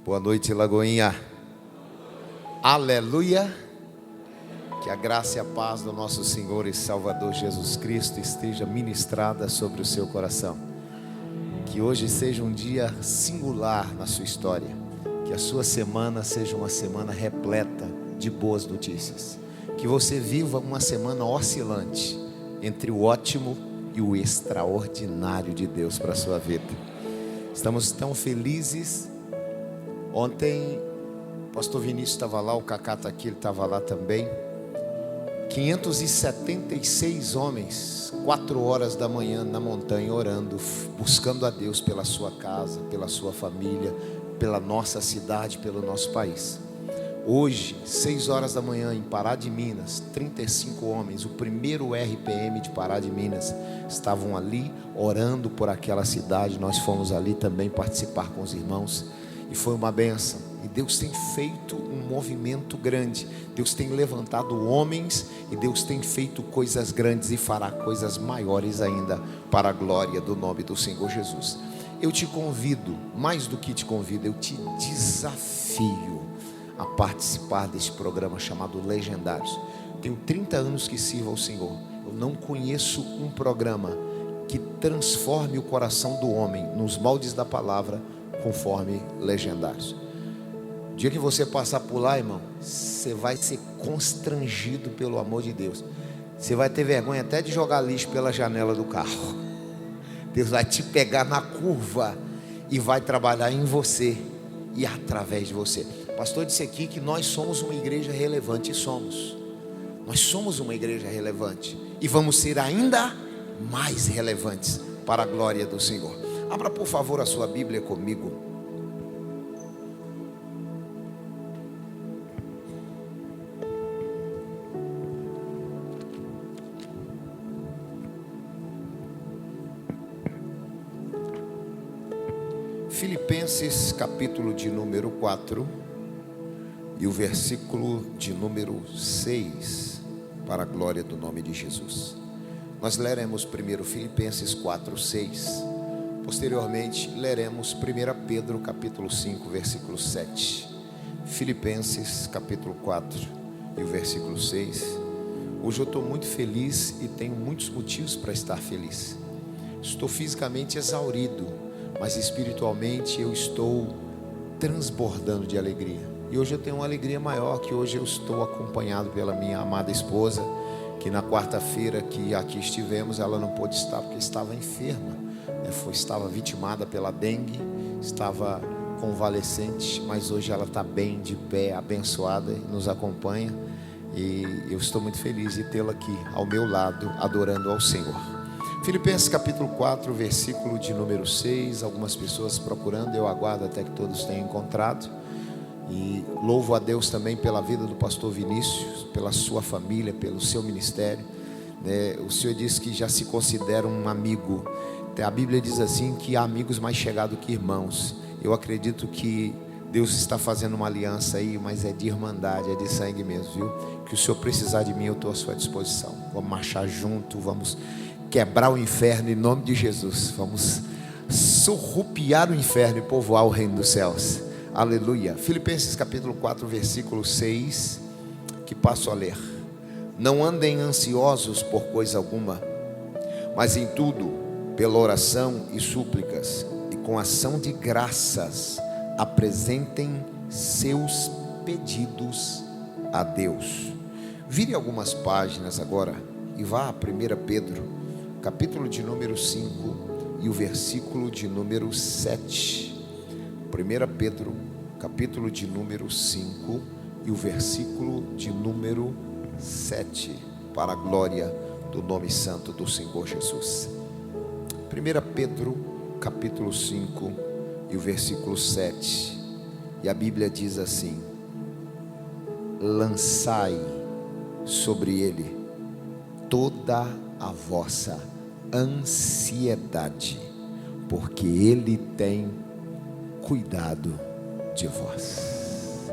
Boa noite, Lagoinha. Aleluia. Que a graça e a paz do nosso Senhor e Salvador Jesus Cristo esteja ministrada sobre o seu coração. Que hoje seja um dia singular na sua história. Que a sua semana seja uma semana repleta de boas notícias. Que você viva uma semana oscilante entre o ótimo e o extraordinário de Deus para a sua vida. Estamos tão felizes. Ontem o pastor Vinícius estava lá, o Cacá está aqui, ele estava lá também. 576 homens, 4 horas da manhã na montanha orando, buscando a Deus pela sua casa, pela sua família, pela nossa cidade, pelo nosso país. Hoje, 6 horas da manhã, em Pará de Minas, 35 homens, o primeiro RPM de Pará de Minas, estavam ali orando por aquela cidade. Nós fomos ali também participar com os irmãos e foi uma bênção. E Deus tem feito um movimento grande. Deus tem levantado homens e Deus tem feito coisas grandes e fará coisas maiores ainda para a glória do nome do Senhor Jesus. Eu te convido, mais do que te convido, eu te desafio a participar desse programa chamado Legendários. Tenho 30 anos que sirvo ao Senhor. Eu não conheço um programa que transforme o coração do homem nos moldes da palavra conforme Legendários. O dia que você passar por lá, irmão, você vai ser constrangido pelo amor de Deus. Você vai ter vergonha até de jogar lixo pela janela do carro. Deus vai te pegar na curva e vai trabalhar em você e através de você. O pastor disse aqui que nós somos uma igreja relevante, e somos. Nós somos uma igreja relevante e vamos ser ainda mais relevantes para a glória do Senhor. Abra por favor a sua Bíblia comigo. Filipenses capítulo de número 4 e o versículo de número 6, para a glória do nome de Jesus. Nós leremos primeiro Filipenses 4, 6. Posteriormente, leremos 1 Pedro capítulo 5, versículo 7. Filipenses capítulo 4 e o versículo 6. Hoje eu estou muito feliz e tenho muitos motivos para estar feliz. Estou fisicamente exaurido, mas espiritualmente eu estou transbordando de alegria. E hoje eu tenho uma alegria maior, que hoje eu estou acompanhado pela minha amada esposa, que na quarta-feira que aqui estivemos, ela não pôde estar porque estava enferma. Estava vitimada pela dengue, estava convalescente, mas hoje ela está bem, de pé, abençoada, e nos acompanha. E eu estou muito feliz de tê-la aqui ao meu lado, adorando ao Senhor. Filipenses capítulo 4, versículo de número 6. Algumas pessoas procurando, eu aguardo até que todos tenham encontrado. E louvo a Deus também pela vida do pastor Vinícius, pela sua família, pelo seu ministério. O Senhor disse que já se considera um amigo. A Bíblia diz assim que há amigos mais chegados que irmãos. Eu acredito que Deus está fazendo uma aliança aí, mas é de irmandade, é de sangue mesmo, viu? Que o Senhor precisar de mim, eu estou à sua disposição. Vamos marchar junto, vamos quebrar o inferno em nome de Jesus. Vamos surrupiar o inferno e povoar o reino dos céus. Aleluia. Filipenses capítulo 4, versículo 6, que passo a ler. Não andem ansiosos por coisa alguma, mas em tudo, pela oração e súplicas, e com ação de graças, apresentem seus pedidos a Deus. Vire algumas páginas agora e vá a 1 Pedro, capítulo de número 5 e o versículo de número 7. 1 Pedro, capítulo de número 5 e o versículo de número 7, para a glória do nome santo do Senhor Jesus. 1 Pedro, capítulo 5 e o versículo 7, e a Bíblia diz assim: lançai sobre ele toda a vossa ansiedade, porque ele tem cuidado de vós.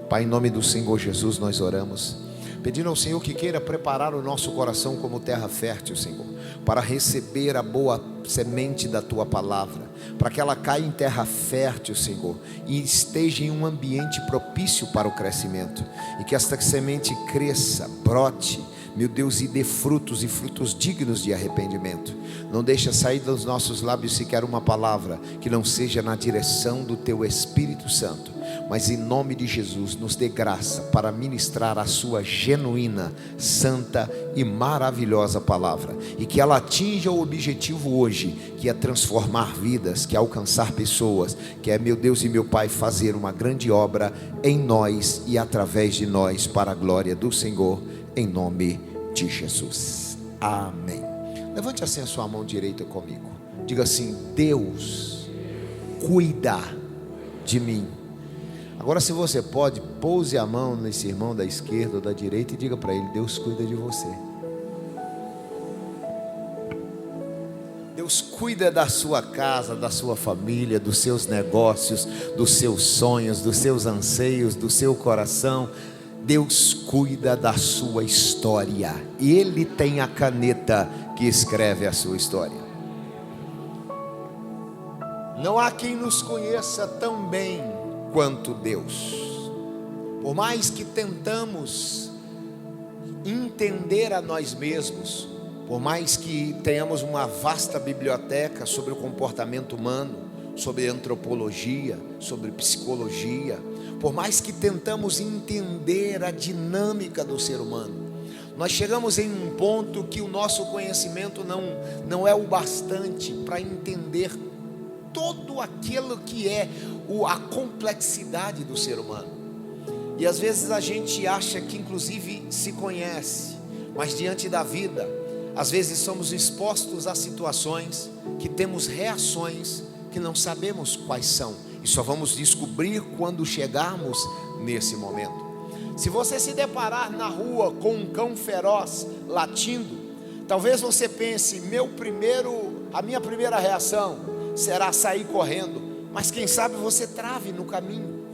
Pai, em nome do Senhor Jesus, nós oramos pedindo ao Senhor que queira preparar o nosso coração como terra fértil, Senhor, para receber a boa semente da Tua palavra, para que ela caia em terra fértil, Senhor, e esteja em um ambiente propício para o crescimento, e que esta semente cresça, brote, meu Deus, e dê frutos, e frutos dignos de arrependimento. Não deixa sair dos nossos lábios sequer uma palavra que não seja na direção do Teu Espírito Santo, mas em nome de Jesus, nos dê graça para ministrar a Sua genuína, santa e maravilhosa palavra, e que ela atinja o objetivo hoje, que é transformar vidas, que é alcançar pessoas, que é, meu Deus e meu Pai, fazer uma grande obra em nós e através de nós, para a glória do Senhor, em nome de Jesus. Amém. Levante assim a sua mão direita comigo. Diga assim: Deus cuida de mim. Agora, se você pode, pouse a mão nesse irmão da esquerda ou da direita e diga para ele: Deus cuida de você. Deus cuida da sua casa, da sua família, dos seus negócios, dos seus sonhos, dos seus anseios, do seu coração. Deus cuida da sua história. Ele tem a caneta que escreve a sua história. Não há quem nos conheça tão bem quanto Deus. Por mais que tentamos entender a nós mesmos, por mais que tenhamos uma vasta biblioteca sobre o comportamento humano, sobre antropologia, sobre psicologia, por mais que tentamos entender a dinâmica do ser humano, nós chegamos em um ponto que o nosso conhecimento não é o bastante para entender todo aquilo que é a complexidade do ser humano. E às vezes a gente acha que inclusive se conhece, mas diante da vida, às vezes somos expostos a situações que temos reações que não sabemos quais são, e só vamos descobrir quando chegarmos nesse momento. Se você se deparar na rua com um cão feroz latindo, talvez você pense: a minha primeira reação será sair correndo, mas quem sabe você trave no caminho.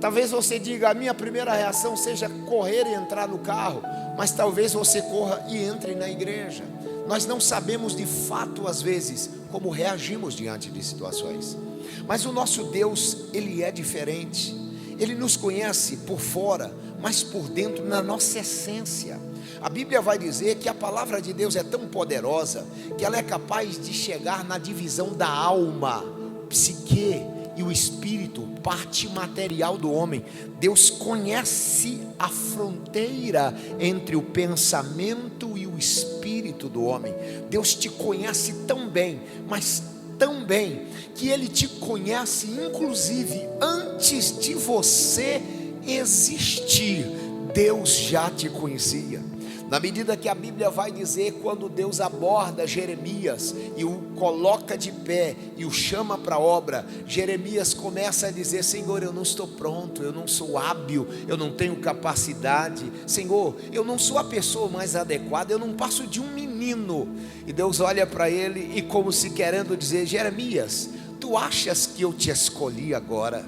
Talvez você diga: a minha primeira reação seja correr e entrar no carro, mas talvez você corra e entre na igreja. Nós não sabemos de fato às vezes como reagimos diante de situações, mas o nosso Deus, Ele é diferente. Ele nos conhece por fora, mas por dentro, na nossa essência. A Bíblia vai dizer que a palavra de Deus é tão poderosa que ela é capaz de chegar na divisão da alma, psique e o espírito, parte material do homem. Deus conhece a fronteira entre o pensamento e o espírito do homem. Deus te conhece tão bem, mas tão bem, que Ele te conhece inclusive antes de você existir. Deus já te conhecia. Na medida que a Bíblia vai dizer, quando Deus aborda Jeremias e o coloca de pé e o chama para a obra, Jeremias começa a dizer: Senhor, eu não estou pronto, eu não sou hábil, eu não tenho capacidade, Senhor, eu não sou a pessoa mais adequada, eu não passo de um menino. E Deus olha para ele e, como se querendo dizer: Jeremias, tu achas que eu te escolhi agora?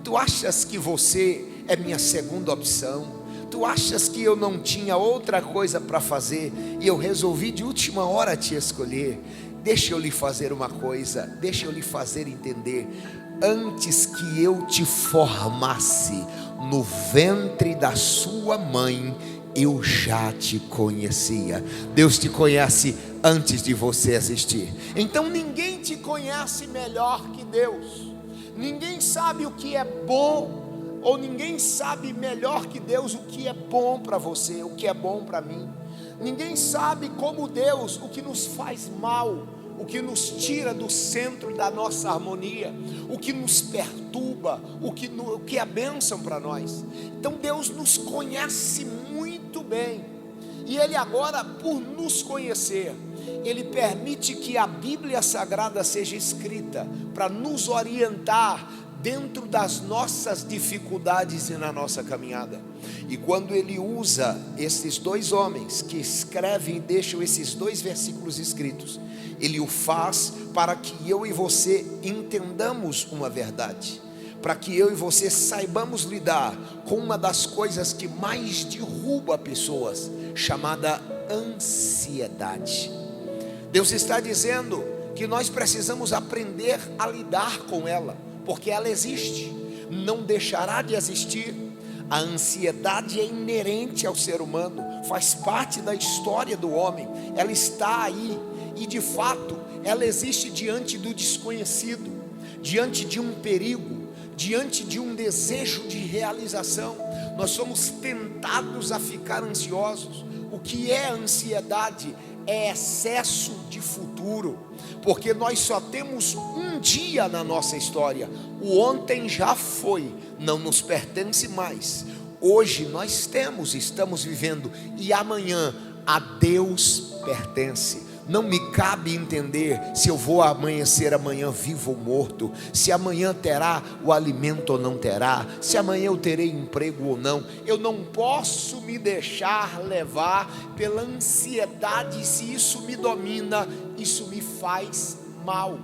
Tu achas que você é minha segunda opção? Tu achas que eu não tinha outra coisa para fazer e eu resolvi de última hora te escolher? Deixa eu lhe fazer uma coisa, deixa eu lhe fazer entender. Antes que eu te formasse no ventre da sua mãe, eu já te conhecia. Deus te conhece antes de você existir. Então ninguém te conhece melhor que Deus. Ninguém sabe o que é bom, ou ninguém sabe melhor que Deus o que é bom para você, o que é bom para mim. Ninguém sabe como Deus o que nos faz mal, o que nos tira do centro da nossa harmonia, o que nos perturba, o que é bênção para nós. Então Deus nos conhece muito bem, e Ele agora, por nos conhecer, Ele permite que a Bíblia Sagrada seja escrita para nos orientar dentro das nossas dificuldades e na nossa caminhada. E quando Ele usa esses dois homens que escrevem e deixam esses dois versículos escritos, Ele o faz para que eu e você entendamos uma verdade, para que eu e você saibamos lidar com uma das coisas que mais derruba pessoas, chamada ansiedade. Deus está dizendo que nós precisamos aprender a lidar com ela, porque ela existe, não deixará de existir. A ansiedade é inerente ao ser humano, faz parte da história do homem, ela está aí, e de fato, ela existe diante do desconhecido, diante de um perigo, diante de um desejo de realização. Nós somos tentados a ficar ansiosos. O que é ansiedade? É excesso de futuro, porque nós só temos um dia na nossa história. O ontem já foi, não nos pertence mais. Hoje nós estamos vivendo, e amanhã a Deus pertence. Não me cabe entender se eu vou amanhecer amanhã vivo ou morto, se amanhã terá o alimento ou não terá, se amanhã eu terei emprego ou não. Eu não posso me deixar levar pela ansiedade. Se isso me domina, isso me faz mal.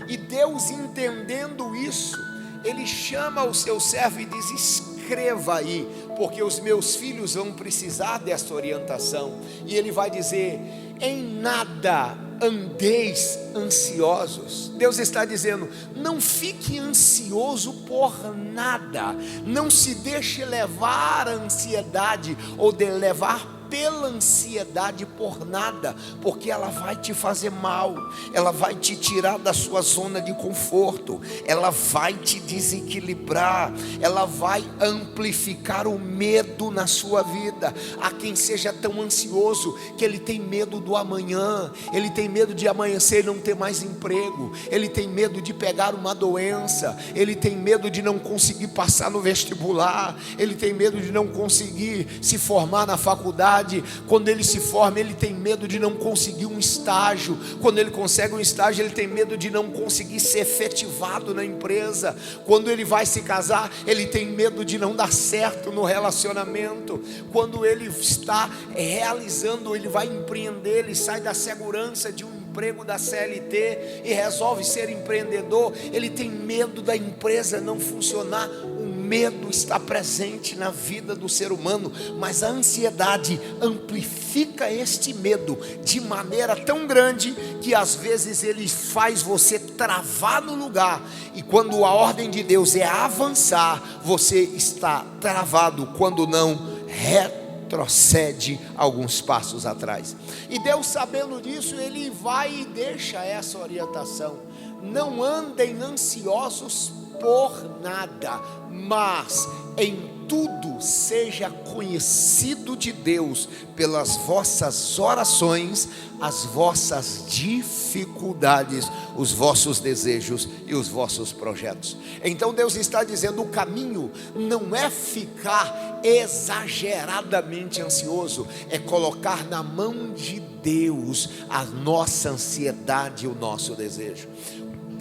E Deus, entendendo isso, Ele chama o seu servo e diz: escreva aí, porque os meus filhos vão precisar dessa orientação. E Ele vai dizer: em nada andeis ansiosos. Deus está dizendo: não fique ansioso por nada, não se deixe levar a ansiedade ou de levar pela ansiedade por nada, porque ela vai te fazer mal, ela vai te tirar da sua zona de conforto, ela vai te desequilibrar, ela vai amplificar o medo na sua vida. Há quem seja tão ansioso que ele tem medo do amanhã, ele tem medo de amanhecer e não ter mais emprego, ele tem medo de pegar uma doença, ele tem medo de não conseguir passar no vestibular, ele tem medo de não conseguir se formar na faculdade. Quando ele se forma, ele tem medo de não conseguir um estágio. Quando ele consegue um estágio, ele tem medo de não conseguir ser efetivado na empresa. Quando ele vai se casar, ele tem medo de não dar certo no relacionamento. Quando ele está realizando, ele vai empreender, ele sai da segurança de um emprego da CLT e resolve ser empreendedor, ele tem medo da empresa não funcionar. O medo está presente na vida do ser humano, mas a ansiedade amplifica este medo de maneira tão grande que às vezes ele faz você travar no lugar, e quando a ordem de Deus é avançar, você está travado, quando não retrocede alguns passos atrás. E Deus, sabendo disso, Ele vai e deixa essa orientação: não andem ansiosos por nada, mas em tudo seja conhecido de Deus pelas vossas orações, as vossas dificuldades, os vossos desejos e os vossos projetos. Então Deus está dizendo: o caminho não é ficar exageradamente ansioso, é colocar na mão de Deus a nossa ansiedade e o nosso desejo.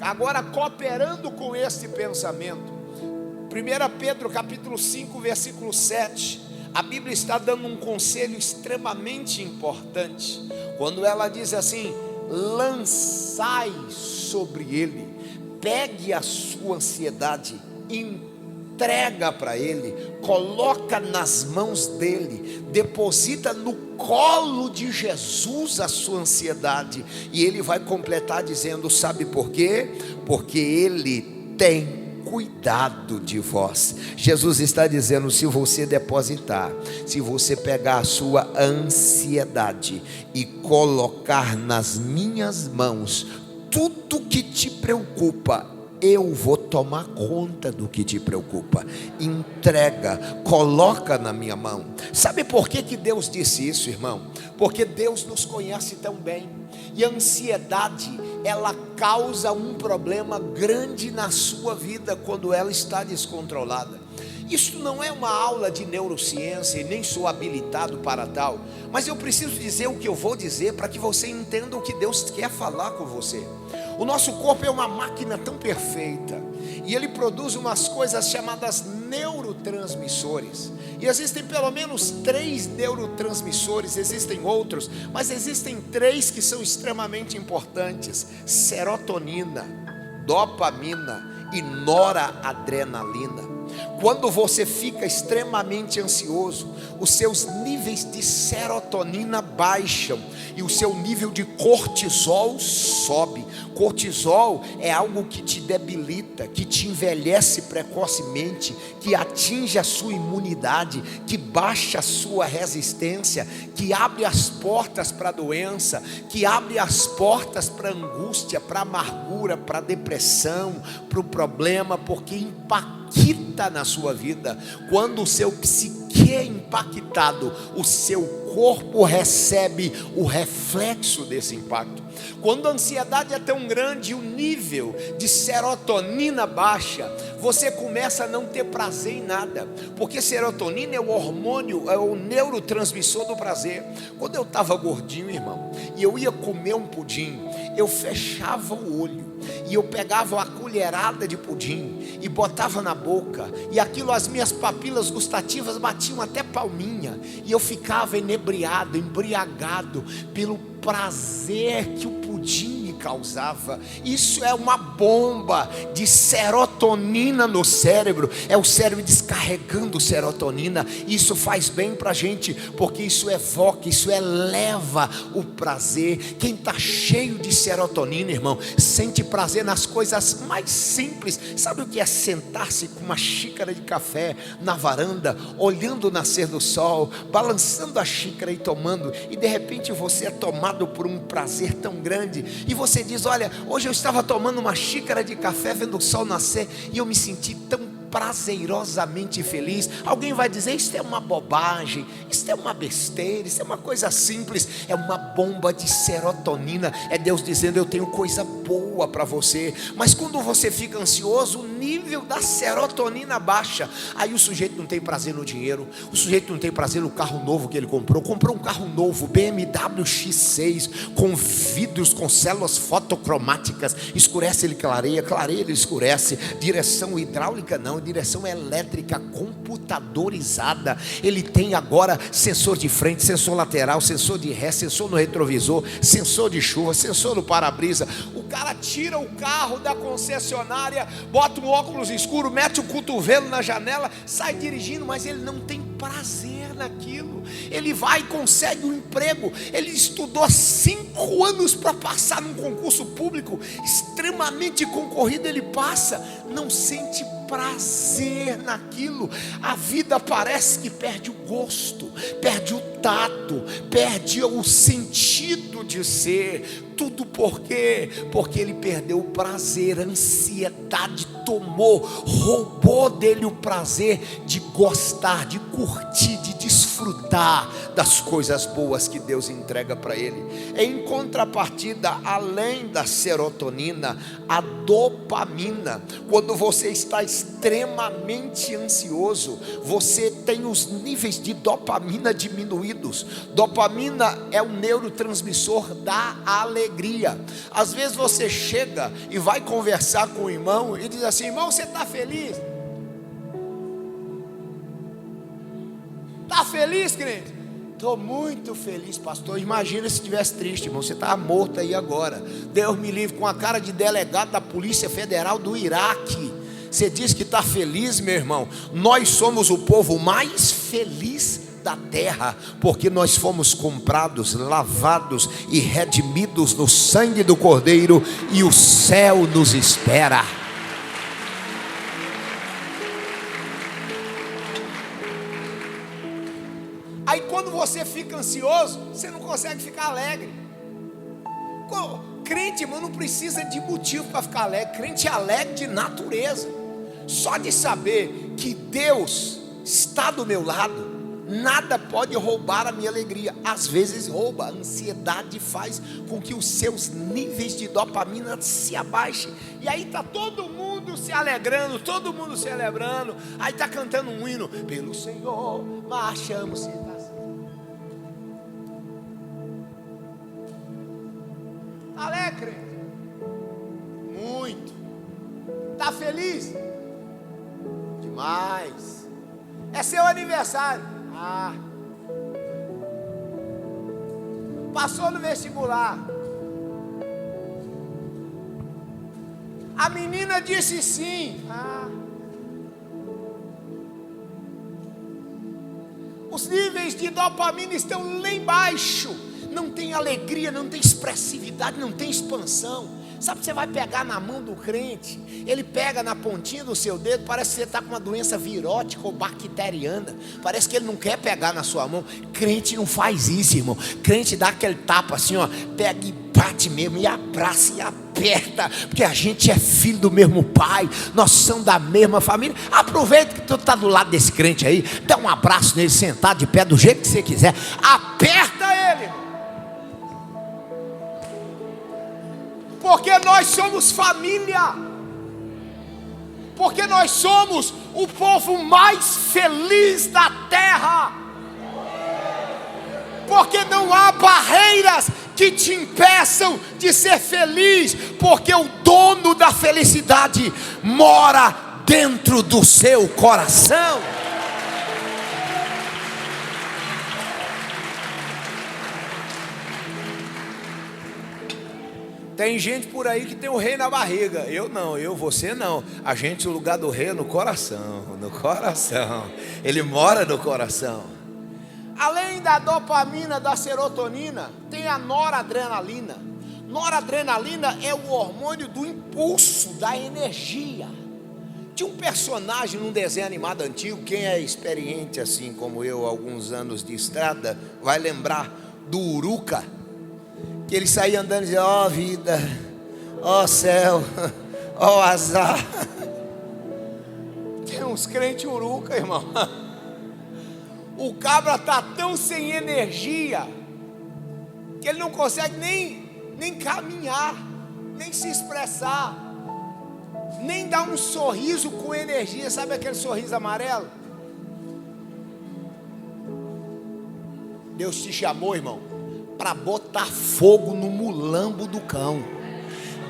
Agora, cooperando com este pensamento, 1 Pedro capítulo 5, versículo 7, a Bíblia está dando um conselho extremamente importante, quando ela diz assim: lançai sobre ele, pegue a sua ansiedade, entrega para ele, coloca nas mãos dele, deposita no colo de Jesus a sua ansiedade. E ele vai completar dizendo: sabe por quê? Porque ele tem cuidado de vós. Jesus está dizendo: se você depositar, se você pegar a sua ansiedade e colocar nas minhas mãos tudo que te preocupa, eu vou tomar conta do que te preocupa. Entrega, coloca na minha mão. Sabe por que Deus disse isso, irmão? Porque Deus nos conhece tão bem, e a ansiedade, ela causa um problema grande na sua vida quando ela está descontrolada. Isso não é uma aula de neurociência e nem sou habilitado para tal, mas eu preciso dizer o que eu vou dizer para que você entenda o que Deus quer falar com você. O nosso corpo é uma máquina tão perfeita, e ele produz umas coisas chamadas neurotransmissores, e existem pelo menos 3 neurotransmissores, existem outros, mas existem 3 que são extremamente importantes: serotonina, dopamina e noradrenalina. Quando você fica extremamente ansioso, os seus níveis de serotonina baixam e o seu nível de cortisol sobe. Cortisol é algo que te debilita, que te envelhece precocemente, que atinge a sua imunidade, que baixa a sua resistência, que abre as portas para a doença, que abre as portas para a angústia, para a amargura, para a depressão, para o problema, porque impacta na sua vida. Quando o seu psique é impactado, o seu corpo recebe o reflexo desse impacto. Quando a ansiedade é tão grande, o nível de serotonina baixa, você começa a não ter prazer em nada, porque serotonina é o hormônio, é o neurotransmissor do prazer. Quando eu estava gordinho, irmão, e eu ia comer um pudim, eu fechava o olho e eu pegava uma colherada de pudim e botava na boca, e aquilo, as minhas papilas gustativas batiam até palminha, e eu ficava inebriado, embriagado pelo prazer que o pudim me causava. Isso é uma bomba de serotonina no cérebro, é o cérebro descarregando serotonina. Isso faz bem para a gente, porque isso evoca, isso eleva o prazer. Quem está cheio de serotonina, irmão, sente prazer nas coisas mais simples. Sabe o que é sentar-se com uma xícara de café na varanda, olhando o nascer do sol, balançando a xícara e tomando, e de repente você é tomado por um prazer tão grande, e você diz: olha, hoje eu estava tomando uma xícara de café, vendo o sol nascer, e eu me senti tão prazerosamente feliz. Alguém vai dizer: isso é uma bobagem, isso é uma besteira, isso é uma coisa simples. É uma bomba de serotonina, é Deus dizendo: eu tenho coisa boa para você. Mas quando você fica ansioso, o nível da serotonina baixa, aí o sujeito não tem prazer no dinheiro, o sujeito não tem prazer no carro novo que ele comprou um carro novo, BMW X6, com vidros, com células fotocromáticas, escurece ele clareia, clareia ele escurece, direção hidráulica não, direção elétrica computadorizada. Ele tem agora sensor de frente, sensor lateral, sensor de ré, sensor no retrovisor, sensor de chuva, sensor no para-brisa. O cara tira o carro da concessionária, bota um óculos escuro, mete o cotovelo na janela, sai dirigindo, mas ele não tem prazer naquilo. Ele vai e consegue um emprego. Ele estudou 5 anos para passar num concurso público extremamente concorrido, ele passa, não sente prazer naquilo. A vida parece que perde o gosto, perde o tato, perde o sentido de ser. Tudo por quê? Porque ele perdeu o prazer. A ansiedade tomou, roubou dele o prazer de gostar, de curtir, de desfrutar das coisas boas que Deus entrega para ele. Em contrapartida, além da serotonina, a dopamina. Quando você está extremamente ansioso, você tem os níveis de dopamina diminuídos. Dopamina é o neurotransmissor da alegria. Às vezes você chega e vai conversar com o irmão e diz assim: irmão, você está feliz? Está feliz, crente? Estou muito feliz, pastor. Imagina se estivesse triste, irmão. Você estava morto aí agora. Deus me livre, com a cara de delegado da Polícia Federal do Iraque. Você diz que está feliz, meu irmão? Nós somos o povo mais feliz da terra, porque nós fomos comprados, lavados e redimidos no sangue do Cordeiro, e o céu nos espera. Aí quando você fica ansioso, você não consegue ficar alegre. Crente, irmão, não precisa de motivo para ficar alegre. Crente é alegre de natureza. Só de saber que Deus está do meu lado, nada pode roubar a minha alegria. Às vezes rouba. A ansiedade faz com que os seus níveis de dopamina se abaixem. E aí está todo mundo se alegrando, todo mundo celebrando. Aí está cantando um hino: pelo Senhor marchamos. Alegre? Muito. Está feliz? Demais. É seu aniversário. Passou no vestibular. A menina disse sim. Os níveis de dopamina estão lá embaixo. Não tem alegria, não tem expressividade, não tem expansão. Sabe, você vai pegar na mão do crente, ele pega na pontinha do seu dedo, parece que você está com uma doença virótica ou bacteriana, parece que ele não quer pegar na sua mão. Crente não faz isso, irmão. Crente dá aquele tapa assim, ó, pega e bate mesmo, e abraça e aperta, porque a gente é filho do mesmo pai, nós somos da mesma família. Aproveita que tu está do lado desse crente aí, dá um abraço nele, sentado de pé, do jeito que você quiser, aperta ele. Porque nós somos família. Porque nós somos o povo mais feliz da terra. Porque não há barreiras que te impeçam de ser feliz. Porque o dono da felicidade mora dentro do seu coração. Tem gente por aí que tem o rei na barriga. Eu não, você não. A gente, o lugar do rei é no coração. No coração. Ele mora no coração. Além da dopamina, da serotonina, tem a noradrenalina. Noradrenalina é o hormônio do impulso, da energia. Tinha um personagem num desenho animado antigo. Quem é experiente assim como eu, alguns anos de estrada, vai lembrar do Uruca. Que ele saía andando e dizia: ó vida, ó céu, ó azar. Tem uns crentes uruca, irmão. O cabra está tão sem energia que ele não consegue nem caminhar, nem se expressar, nem dar um sorriso com energia. Sabe aquele sorriso amarelo? Deus te chamou, irmão, para botar fogo no mulambo do cão.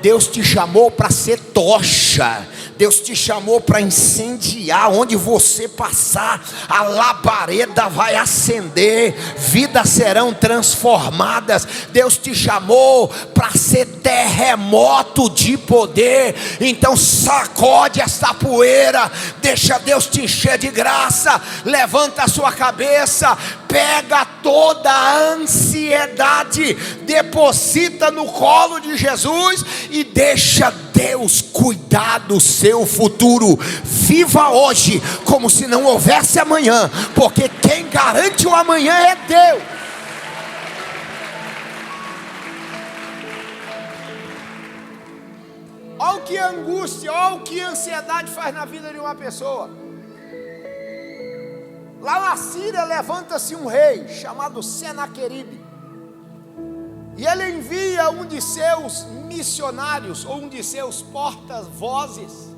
Deus te chamou para ser tocha. Deus te chamou para incendiar. Onde você passar, a labareda vai acender, vidas serão transformadas. Deus te chamou para ser terremoto de poder. Então sacode essa poeira, deixa Deus te encher de graça. Levanta a sua cabeça, pega toda a ansiedade, deposita no colo de Jesus e deixa Deus cuidar do seu futuro. Viva hoje como se não houvesse amanhã, porque quem garante o amanhã é Deus. Olha o que a angústia, olha o que a ansiedade faz na vida de uma pessoa. Lá na Síria levanta-se um rei chamado Senaqueribe. E ele envia um de seus missionários, ou um de seus porta-vozes.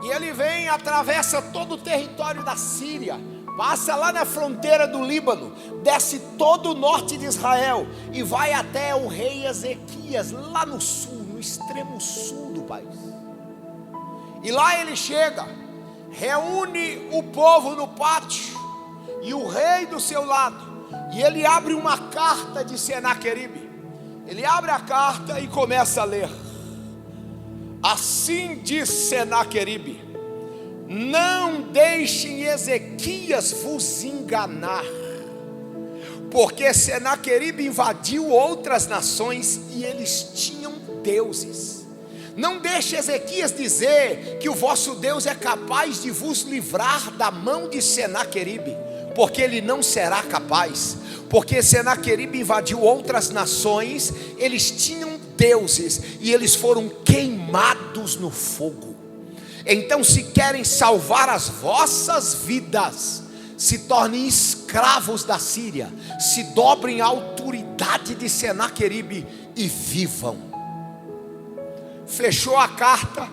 E ele vem, atravessa todo o território da Síria, passa lá na fronteira do Líbano, desce todo o norte de Israel e vai até o rei Ezequias, lá no sul, no extremo sul do país. E lá ele chega, reúne o povo no pátio e o rei do seu lado, e ele abre uma carta de Senaqueribe. Ele abre a carta e começa a ler. Assim diz Senaqueribe: não deixem Ezequias vos enganar, porque Senaqueribe invadiu outras nações e eles tinham deuses. Não deixe Ezequias dizer que o vosso Deus é capaz de vos livrar da mão de Senaqueribe, porque ele não será capaz. Porque Senaqueribe invadiu outras nações, eles tinham deuses e eles foram queimados no fogo. Então, se querem salvar as vossas vidas, se tornem escravos da Síria, se dobrem à autoridade de Senaqueribe e vivam. Fechou a carta,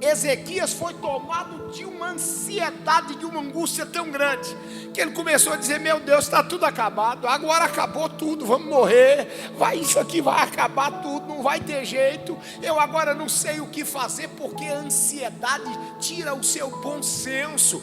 Ezequias foi tomado de uma ansiedade, de uma angústia tão grande, que ele começou a dizer: meu Deus, está tudo acabado, agora acabou tudo, vamos morrer, isso aqui vai acabar tudo, não vai ter jeito, eu agora não sei o que fazer, porque a ansiedade tira o seu bom senso,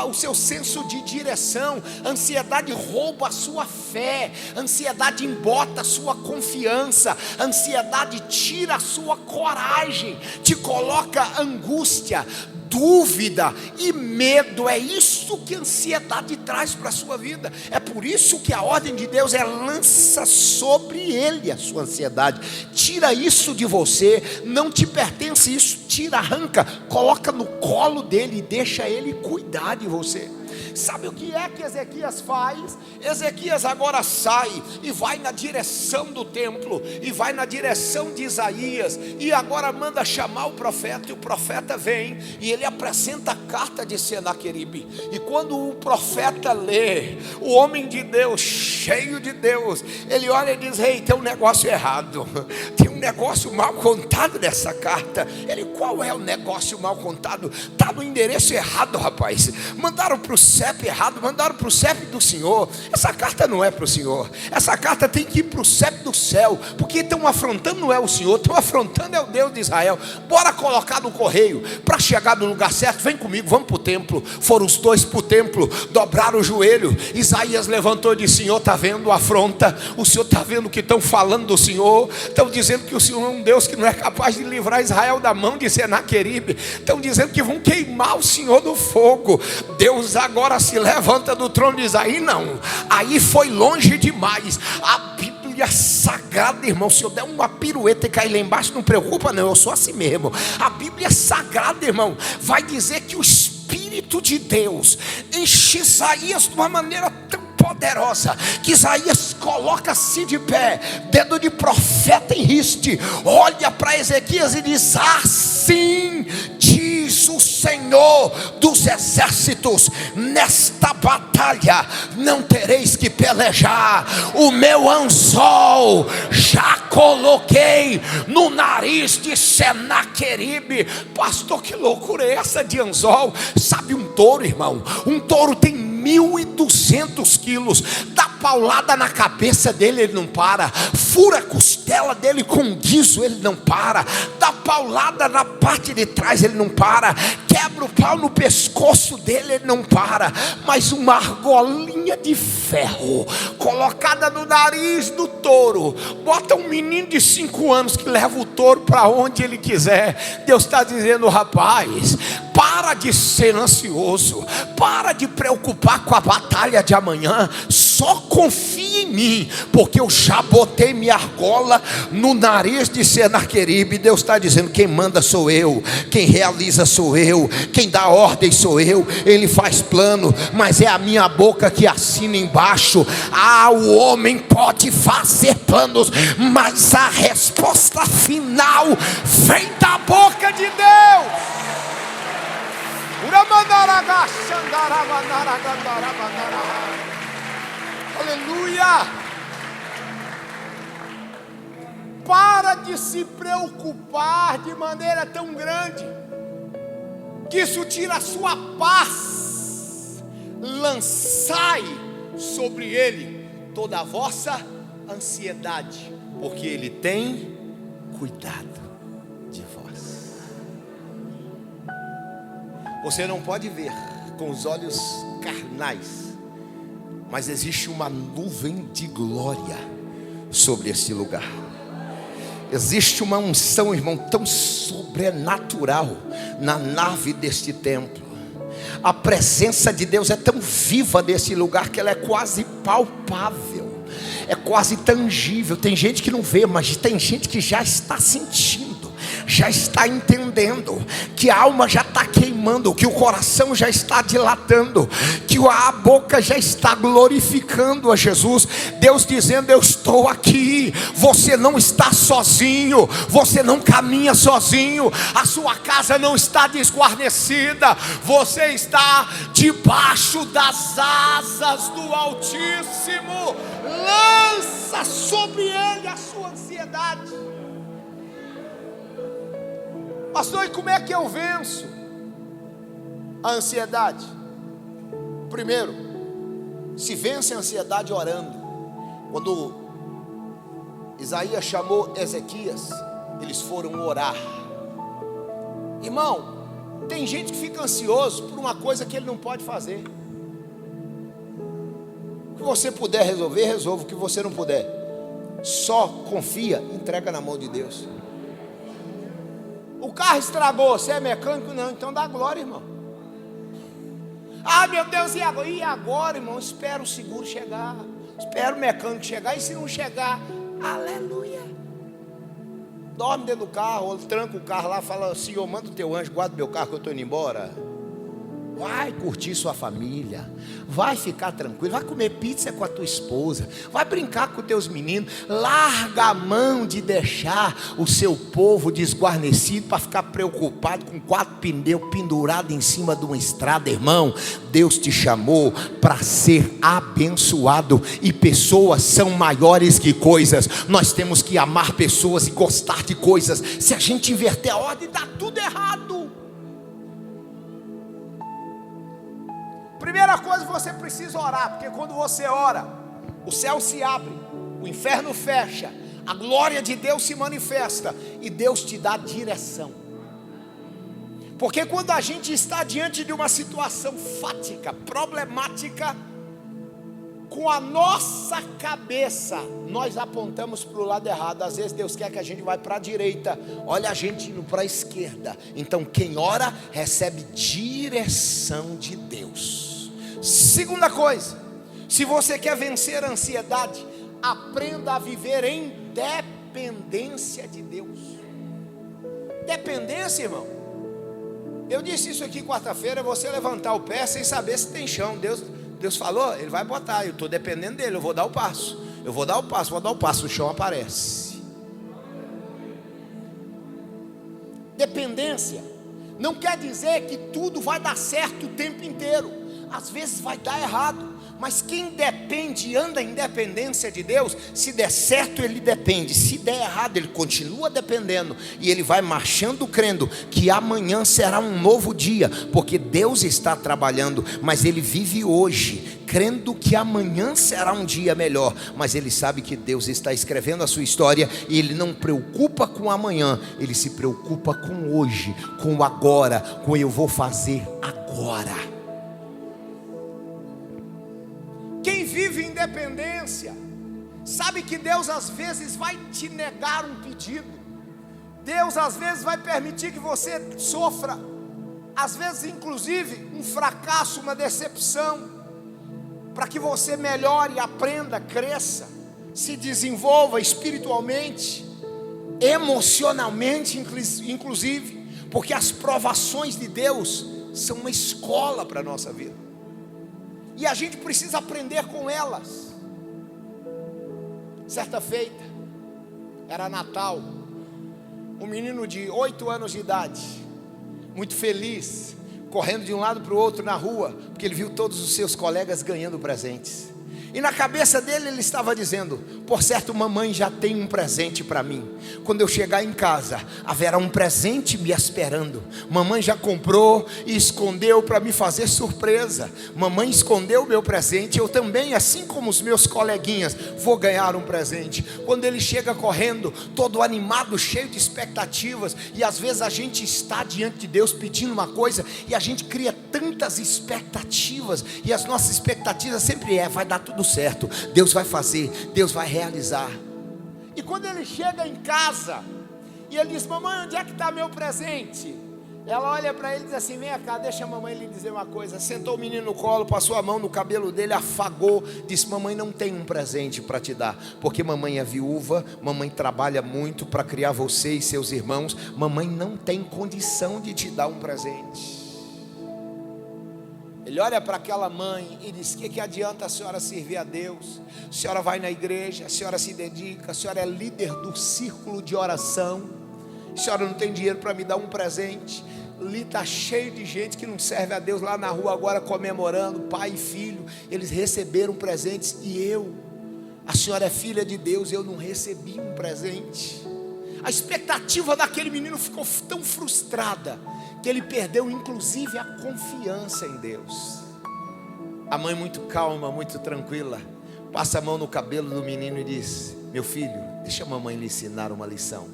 o seu senso de direção, a ansiedade rouba a sua fé, a ansiedade embota a sua confiança, a ansiedade tira a sua coragem, te coloca angústia, dúvida e medo. É isso que a ansiedade traz para a sua vida. É por isso que a ordem de Deus é: lança sobre ele a sua ansiedade, tira isso de você, não te pertence isso, tira, arranca, coloca no colo dele e deixa ele cuidar de você. Sabe o que é que Ezequias faz? Ezequias agora sai e vai na direção do templo, e vai na direção de Isaías, e agora manda chamar o profeta, e o profeta vem, e ele apresenta a carta de Senaqueribe. E quando o profeta lê, o homem de Deus, cheio de Deus, ele olha e diz: ei, tem um negócio errado, tem um negócio mal contado nessa carta. Ele: qual é o negócio mal contado? Está no endereço errado, rapaz, mandaram para o CEP errado, mandaram para o CEP do Senhor. Essa carta não é para o Senhor, essa carta tem que ir para o CEP do céu, porque estão afrontando não é o Senhor, estão afrontando é o Deus de Israel. Bora colocar no correio, para chegar no lugar certo. Vem comigo, vamos para o templo. Foram os dois para o templo, dobraram o joelho. Isaías levantou e disse: Senhor, está vendo a afronta? O Senhor está vendo o que estão falando do Senhor? Estão dizendo que o Senhor é um Deus que não é capaz de livrar Israel da mão de Senaqueribe. Estão dizendo que vão queimar o Senhor no fogo. Deus agora se levanta do trono de Isaías. Não, aí foi longe demais. A Bíblia sagrada, irmão, se eu der uma pirueta e cair lá embaixo, não preocupa não, eu sou assim mesmo. A Bíblia sagrada, irmão, vai dizer que o Espírito de Deus enche Isaías de uma maneira tão poderosa, que Isaías coloca-se de pé, dedo de profeta em riste, olha para Ezequias e diz: assim diz o Senhor dos exércitos, nesta batalha não tereis que pelejar, o meu anzol já coloquei no nariz de Senaqueribe. Pastor, que loucura é essa de anzol? Sabe um touro, irmão? Um touro tem 1.200 quilos, dá paulada na cabeça dele, ele não para, fura a costela dele com um guizo, ele não para, dá paulada na parte de trás, ele não para, quebra o pau no pescoço dele, ele não para. Mas uma argolinha de ferro colocada no nariz do touro, bota um menino de 5 anos que leva o touro para onde ele quiser. Deus está dizendo: rapaz, para de ser ansioso, para de preocupar com a batalha de amanhã, só confia em mim, porque eu já botei minha argola no nariz de Senaqueribe. Deus está dizendo: quem manda sou eu, quem realiza sou eu, quem dá ordem sou eu. Ele faz plano, mas é a minha boca que assina embaixo. O homem pode fazer planos, mas a resposta final vem da boca de Deus. Aleluia. Para de se preocupar de maneira tão grande, que isso tira a sua paz. Lançai sobre ele toda a vossa ansiedade, porque ele tem cuidado de vós. Você não pode ver com os olhos carnais, mas existe uma nuvem de glória sobre esse lugar. Existe uma unção, irmão, tão sobrenatural na nave deste templo. A presença de Deus é tão viva nesse lugar que ela é quase palpável, é quase tangível. Tem gente que não vê, mas tem gente que já está sentindo, já está entendendo, que a alma já está queimando, que o coração já está dilatando, que a boca já está glorificando a Jesus. Deus dizendo: eu estou aqui, você não está sozinho, você não caminha sozinho, a sua casa não está desguarnecida, você está debaixo das asas do Altíssimo. Lança sobre ele a sua ansiedade. Pastor, e como é que eu venço a ansiedade? Primeiro, se vence a ansiedade orando. Quando Isaías chamou Ezequias, eles foram orar. Irmão, tem gente que fica ansioso por uma coisa que ele não pode fazer. O que você puder resolver, resolva. O que você não puder, só confia, entrega na mão de Deus. O carro estragou, você é mecânico? Não, então dá glória, irmão. Ah, meu Deus, e agora? E agora, irmão? Espera o seguro chegar, espera o mecânico chegar, e se não chegar, aleluia. Dorme dentro do carro, ou tranca o carro lá, fala: Senhor, manda o teu anjo, guarda o meu carro que eu estou indo embora. Vai curtir sua família, vai ficar tranquilo, vai comer pizza com a tua esposa, vai brincar com teus meninos. Larga a mão de deixar o seu povo desguarnecido para ficar preocupado com 4 pneus pendurados em cima de uma estrada. Irmão, Deus te chamou para ser abençoado, e pessoas são maiores que coisas. Nós temos que amar pessoas e gostar de coisas. Se a gente inverter a ordem, dá tudo errado. Primeira coisa, você precisa orar, porque quando você ora, o céu se abre, o inferno fecha, a glória de Deus se manifesta e Deus te dá direção. Porque quando a gente está diante de uma situação fática, problemática, com a nossa cabeça nós apontamos para o lado errado. Às vezes Deus quer que a gente vá para a direita, olha a gente indo para a esquerda. Então quem ora recebe direção de Deus. Segunda coisa, se você quer vencer a ansiedade, aprenda a viver em dependência de Deus. Dependência, irmão. Eu disse isso aqui quarta-feira: você levantar o pé sem saber se tem chão. Deus falou, Ele vai botar. Eu estou dependendo dEle, eu vou dar o passo. Vou dar o passo, o chão aparece. Dependência não quer dizer que tudo vai dar certo o tempo inteiro. Às vezes vai dar errado, mas quem depende e anda em dependência de Deus, se der certo ele depende, se der errado ele continua dependendo, e ele vai marchando crendo que amanhã será um novo dia, porque Deus está trabalhando, mas ele vive hoje crendo que amanhã será um dia melhor, mas ele sabe que Deus está escrevendo a sua história, e ele não preocupa com amanhã, ele se preocupa com hoje, com o agora, com eu vou fazer agora. Quem vive em dependência sabe que Deus às vezes vai te negar um pedido. Deus às vezes vai permitir que você sofra, às vezes inclusive um fracasso, uma decepção, para que você melhore, aprenda, cresça, se desenvolva espiritualmente, emocionalmente inclusive, porque as provações de Deus são uma escola para a nossa vida. E a gente precisa aprender com elas. Certa feita, era Natal, um menino de 8 anos de idade, muito feliz, correndo de um lado para o outro na rua, porque ele viu todos os seus colegas ganhando presentes. E na cabeça dele ele estava dizendo: por certo, mamãe já tem um presente para mim. Quando eu chegar em casa, haverá um presente me esperando. Mamãe já comprou e escondeu para me fazer surpresa. Mamãe escondeu o meu presente. Eu também, assim como os meus coleguinhas, vou ganhar um presente. Quando ele chega correndo, todo animado, cheio de expectativas. E às vezes a gente está diante de Deus pedindo uma coisa, e a gente cria tantas expectativas, e as nossas expectativas sempre vai dar tudo certo, Deus vai fazer, Deus vai realizar. E quando ele chega em casa e ele diz: mamãe, onde é que está meu presente? Ela olha para ele e diz assim: vem cá, deixa a mamãe lhe dizer uma coisa. Sentou o menino no colo, passou a mão no cabelo dele, afagou, disse: mamãe não tem um presente para te dar, porque mamãe é viúva, mamãe trabalha muito para criar você e seus irmãos, mamãe não tem condição de te dar um presente. Ele olha para aquela mãe e diz: que adianta a senhora servir a Deus? A senhora vai na igreja, a senhora se dedica, a senhora é líder do círculo de oração, a senhora não tem dinheiro para me dar um presente. Ali está cheio de gente que não serve a Deus lá na rua agora comemorando, pai e filho, eles receberam presentes, e a senhora é filha de Deus, eu não recebi um presente. A expectativa daquele menino ficou tão frustrada que ele perdeu inclusive a confiança em Deus. A mãe, muito calma, muito tranquila, passa a mão no cabelo do menino e diz: meu filho, deixa a mamãe lhe ensinar uma lição.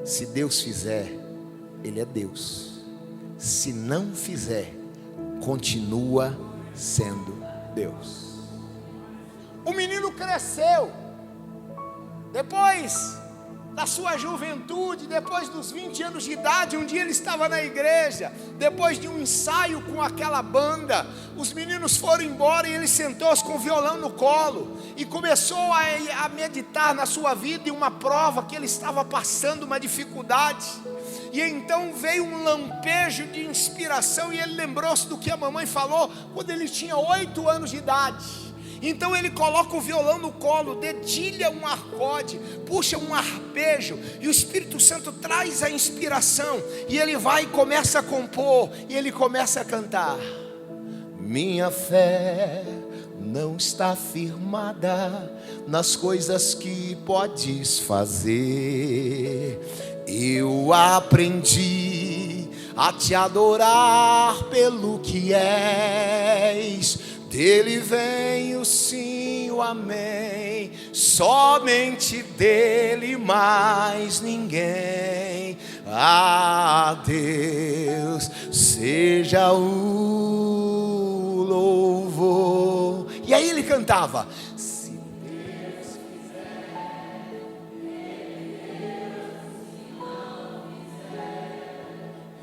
Se Deus fizer, Ele é Deus. Se não fizer, continua sendo Deus. O menino cresceu. Depois da sua juventude, depois dos 20 anos de idade, um dia ele estava na igreja, depois de um ensaio com aquela banda, os meninos foram embora e ele sentou-se com o violão no colo e começou a meditar na sua vida e uma prova que ele estava passando, uma dificuldade. E então veio um lampejo de inspiração e ele lembrou-se do que a mamãe falou quando ele tinha 8 anos de idade. Então ele coloca o violão no colo, dedilha um acorde, puxa um arpejo, e o Espírito Santo traz a inspiração, e ele vai e começa a compor, e ele começa a cantar. Minha fé não está firmada nas coisas que podes fazer. Eu aprendi a te adorar pelo que és. Dele vem o sim, o amém, somente dele, mais ninguém. A Deus seja o louvor. E aí ele cantava: se Deus quiser,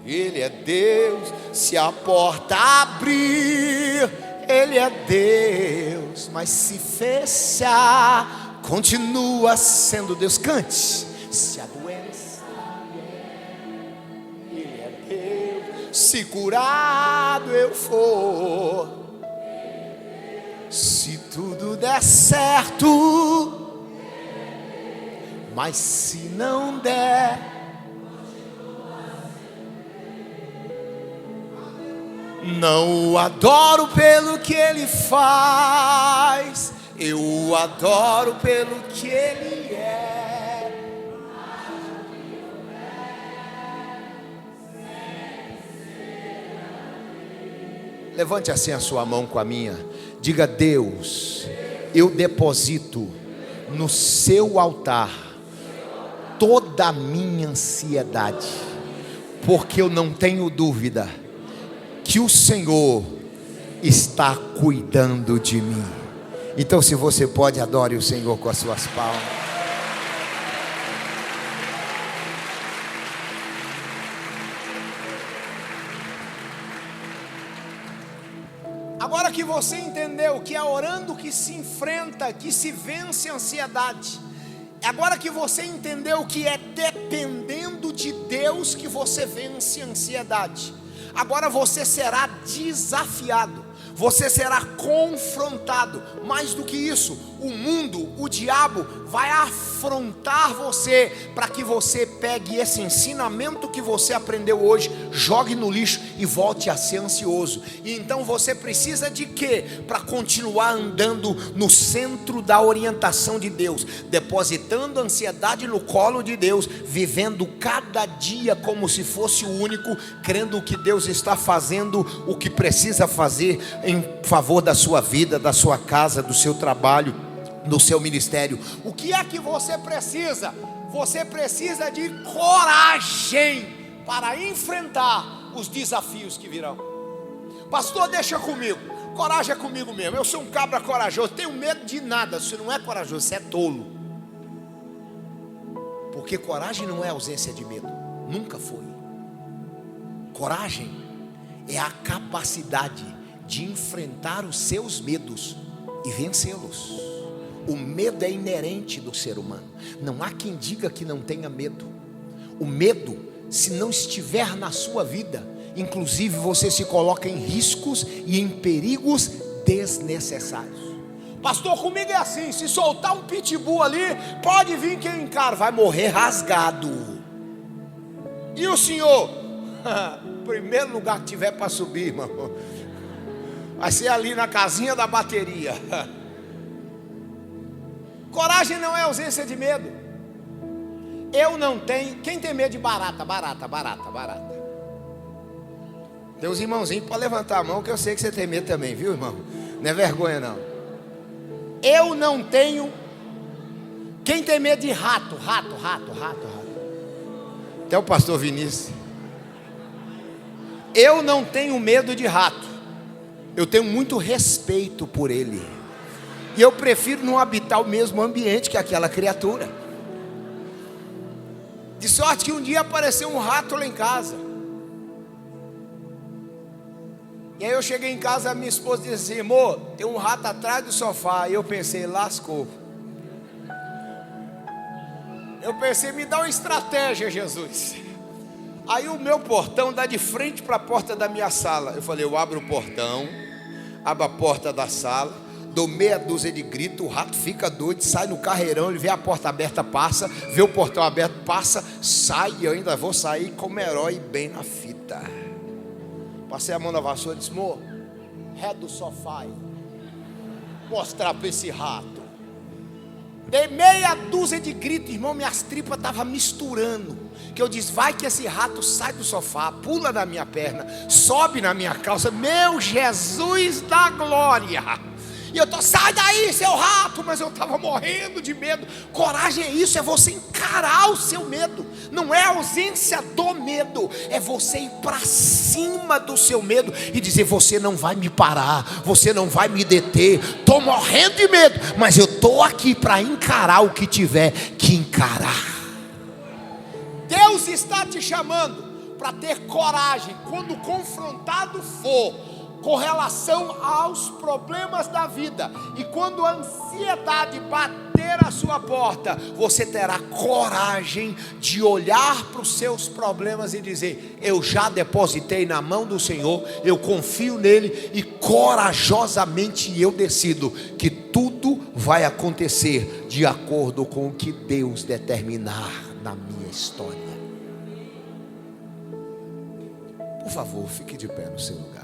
Ele é Deus. Se a porta abrir, Ele é Deus, mas se fechar, continua sendo Deus. Cante. Se a doença vier, Ele é Deus. Se curado eu for, se tudo der certo, mas se não der, não o adoro pelo que ele faz, eu o adoro pelo que ele é. Levante assim a sua mão com a minha. Diga: Deus, eu deposito no seu altar toda a minha ansiedade, porque eu não tenho dúvida que o Senhor está cuidando de mim. Então, se você pode, adore o Senhor com as suas palmas. Agora que você entendeu que é orando que se enfrenta, que se vence a ansiedade, agora que você entendeu que é dependendo de Deus que você vence a ansiedade, agora você será desafiado, você será confrontado. Mais do que isso, o mundo, o diabo vai afrontar você, para que você pegue esse ensinamento que você aprendeu hoje, jogue no lixo e volte a ser ansioso. E então você precisa de quê? Para continuar andando no centro da orientação de Deus, depositando a ansiedade no colo de Deus, vivendo cada dia como se fosse o único, crendo que Deus está fazendo o que precisa fazer em favor da sua vida, da sua casa, do seu trabalho, do seu ministério. O que é que você precisa? Você precisa de coragem para enfrentar os desafios que virão. Pastor, deixa comigo. Coragem é comigo mesmo. Eu sou um cabra corajoso, tenho medo de nada. Você não é corajoso, você é tolo. Porque coragem não é ausência de medo, nunca foi. Coragem é a capacidade de enfrentar os seus medos e vencê-los. O medo é inerente do ser humano. Não há quem diga que não tenha medo. O medo, se não estiver na sua vida, inclusive você se coloca em riscos e em perigos desnecessários. Pastor, comigo é assim: se soltar um pitbull ali, pode vir quem encara, vai morrer rasgado. E o senhor? Primeiro lugar que tiver para subir, irmão, vai ser ali na casinha da bateria. Coragem não é ausência de medo. Eu não tenho. Quem tem medo de barata? Barata. Tem uns irmãozinhos para levantar a mão, que eu sei que você tem medo também, viu, irmão? Não é vergonha, não. Eu não tenho. Quem tem medo de rato? Rato. Até o pastor Vinícius. Eu não tenho medo de rato. Eu tenho muito respeito por ele. E eu prefiro não habitar o mesmo ambiente que aquela criatura. De sorte que um dia apareceu um rato lá em casa. E aí eu cheguei em casa, a minha esposa disse assim: amor, tem um rato atrás do sofá. E eu pensei, lascou. Eu pensei, me dá uma estratégia, Jesus. Aí o meu portão dá de frente para a porta da minha sala. Eu falei, eu abro o portão, abro a porta da sala, dou meia dúzia de gritos, o rato fica doido, sai no carreirão, ele vê a porta aberta, passa, vê o portão aberto, passa, sai, e eu ainda vou sair como herói bem na fita. Passei a mão na vassoura e disse, amor, ré do sofá aí, mostrar para esse rato. Dei meia dúzia de gritos, irmão, minhas tripas estavam misturando. Que eu disse, vai que esse rato sai do sofá, pula na minha perna, sobe na minha calça, meu Jesus da glória. E eu tô, sai daí, seu rato, mas eu estava morrendo de medo. Coragem é isso, é você encarar o seu medo. Não é a ausência do medo, é você ir para cima do seu medo e dizer, você não vai me parar, você não vai me deter. Estou morrendo de medo, mas eu estou aqui para encarar o que tiver que encarar. Deus está te chamando para ter coragem quando confrontado for com relação aos problemas da vida. E quando a ansiedade bater a sua porta, você terá coragem de olhar para os seus problemas e dizer, eu já depositei na mão do Senhor, eu confio nele e corajosamente eu decido que tudo vai acontecer de acordo com o que Deus determinar na minha história. Por favor, fique de pé no seu lugar.